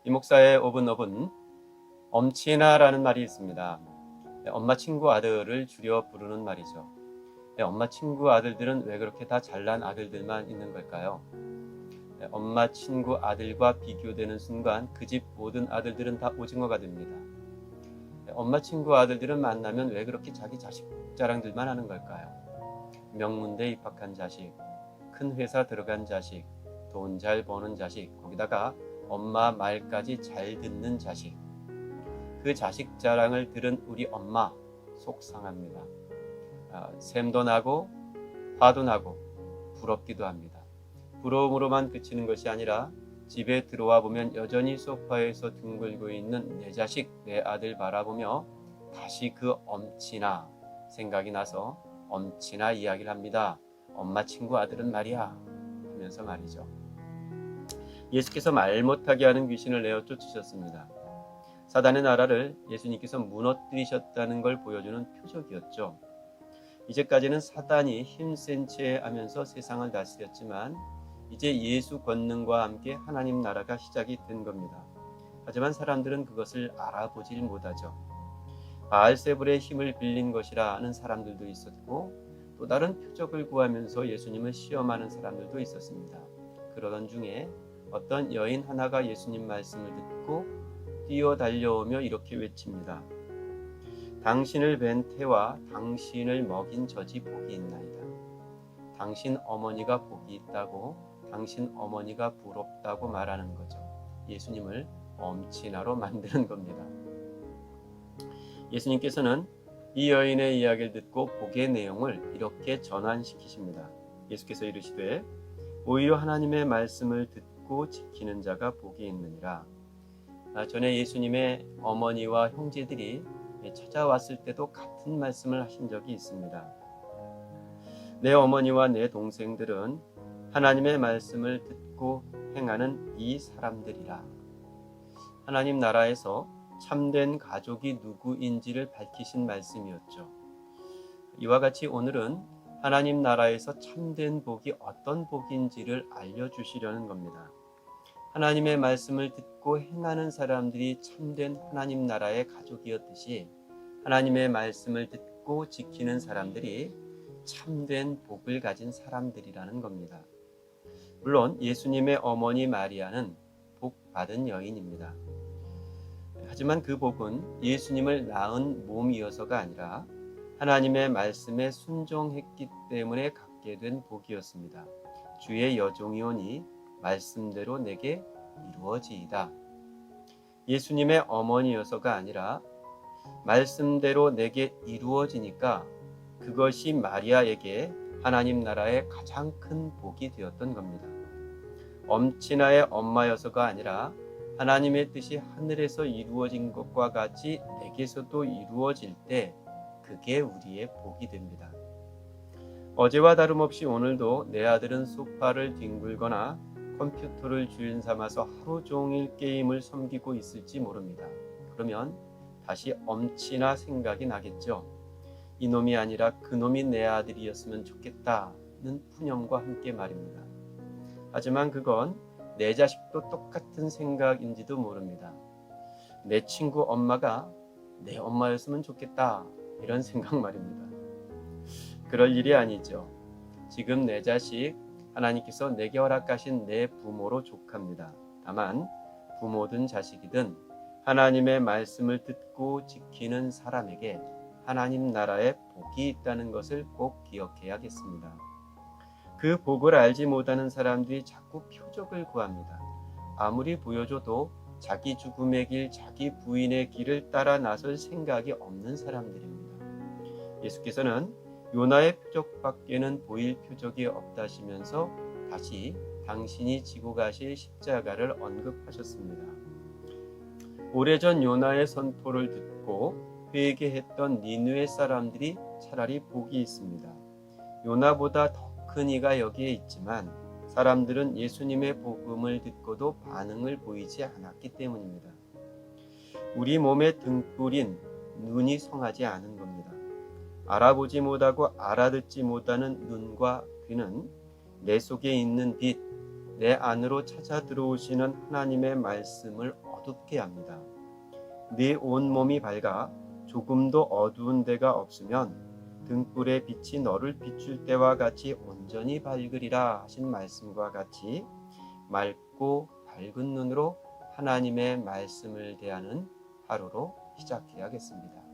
이 목사의 오븐 엄친아라는 말이 있습니다. 엄마 친구 아들을 줄여 부르는 말이죠. 엄마 친구 아들들은 왜 그렇게 다 잘난 아들들만 있는 걸까요? 엄마 친구 아들과 비교되는 순간 그 집 모든 아들들은 다 오징어가 됩니다. 엄마 친구 아들들은 만나면 왜 그렇게 자기 자식 자랑들만 하는 걸까요? 명문대 입학한 자식, 큰 회사 들어간 자식, 돈 잘 버는 자식, 거기다가 엄마 말까지 잘 듣는 자식. 그 자식 자랑을 들은 우리 엄마 속상합니다. 샘도 나고 화도 나고 부럽기도 합니다. 부러움으로만 그치는 것이 아니라 집에 들어와 보면 여전히 소파에서 둥글고 있는 내 자식, 내 아들 바라보며 다시 그 엄친아 생각이 나서 엄친아 이야기를 합니다. 엄마 친구 아들은 말이야 하면서 말이죠. 예수께서 말 못하게 하는 귀신을 내어 쫓으셨습니다. 사단의 나라를 예수님께서 무너뜨리셨다는 걸 보여주는 표적이었죠. 이제까지는 사단이 힘센 채 하면서 세상을 다스렸지만 이제 예수 권능과 함께 하나님 나라가 시작이 된 겁니다. 하지만 사람들은 그것을 알아보질 못하죠. 바알세불의 힘을 빌린 것이라 하는 사람들도 있었고 또 다른 표적을 구하면서 예수님을 시험하는 사람들도 있었습니다. 그러던 중에 어떤 여인 하나가 예수님 말씀을 듣고 뛰어 달려오며 이렇게 외칩니다. 당신을 뵌 태와 당신을 먹인 젖이 복이 있나이다. 당신 어머니가 복이 있다고 당신 어머니가 부럽다고 말하는 거죠. 예수님을 엄친아로 만드는 겁니다. 예수님께서는 이 여인의 이야기를 듣고 복의 내용을 이렇게 전환시키십니다. 예수께서 이르시되 오히려 하나님의 말씀을 듣고 지키는 자가 복이 있느니라. 전에 예수님의 어머니와 형제들이 찾아왔을 때도 같은 말씀을 하신 적이 있습니다. 내 어머니와 내 동생들은 하나님의 말씀을 듣고 행하는 이 사람들이라. 하나님 나라에서 참된 가족이 누구인지를 밝히신 말씀이었죠. 이와 같이 오늘은 하나님 나라에서 참된 복이 어떤 복인지를 알려주시려는 겁니다. 하나님의 말씀을 듣고 행하는 사람들이 참된 하나님 나라의 가족이었듯이 하나님의 말씀을 듣고 지키는 사람들이 참된 복을 가진 사람들이라는 겁니다. 물론 예수님의 어머니 마리아는 복 받은 여인입니다. 하지만 그 복은 예수님을 낳은 몸이어서가 아니라 하나님의 말씀에 순종했기 때문에 갖게 된 복이었습니다. 주의 여종이오니 말씀대로 내게 이루어지이다. 예수님의 어머니여서가 아니라 말씀대로 내게 이루어지니까 그것이 마리아에게 하나님 나라의 가장 큰 복이 되었던 겁니다. 엄친아의 엄마여서가 아니라 하나님의 뜻이 하늘에서 이루어진 것과 같이 내게서도 이루어질 때 그게 우리의 복이 됩니다. 어제와 다름없이 오늘도 내 아들은 소파를 뒹굴거나 컴퓨터를 주인 삼아서 하루 종일 게임을 섬기고 있을지 모릅니다. 그러면 다시 엄친아 생각이 나겠죠. 이놈이 아니라 그놈이 내 아들이었으면 좋겠다는 푸념과 함께 말입니다. 하지만 그건 내 자식도 똑같은 생각인지도 모릅니다. 내 친구 엄마가 내 엄마였으면 좋겠다 이런 생각 말입니다. 그럴 일이 아니죠. 지금 내 자식 하나님께서 내게 허락하신 내 부모로 족합니다. 다만 부모든 자식이든 하나님의 말씀을 듣고 지키는 사람에게 하나님 나라의 복이 있다는 것을 꼭 기억해야겠습니다. 그 복을 알지 못하는 사람들이 자꾸 표적을 구합니다. 아무리 보여줘도 자기 죽음의 길, 자기 부인의 길을 따라 나설 생각이 없는 사람들입니다. 예수께서는 요나의 표적밖에는 보일 표적이 없다시면서 다시 당신이 지고 가실 십자가를 언급하셨습니다. 오래전 요나의 선포를 듣고 회개했던 니느웨 사람들이 차라리 복이 있습니다. 요나보다 더 큰 이가 여기에 있지만 사람들은 예수님의 복음을 듣고도 반응을 보이지 않았기 때문입니다. 우리 몸의 등불인 눈이 성하지 않은 겁니다. 알아보지 못하고 알아듣지 못하는 눈과 귀는 내 속에 있는 빛, 내 안으로 찾아 들어오시는 하나님의 말씀을 어둡게 합니다. 네 온몸이 밝아 조금도 어두운 데가 없으면 등불의 빛이 너를 비출 때와 같이 온전히 밝으리라 하신 말씀과 같이 맑고 밝은 눈으로 하나님의 말씀을 대하는 하루로 시작해야겠습니다.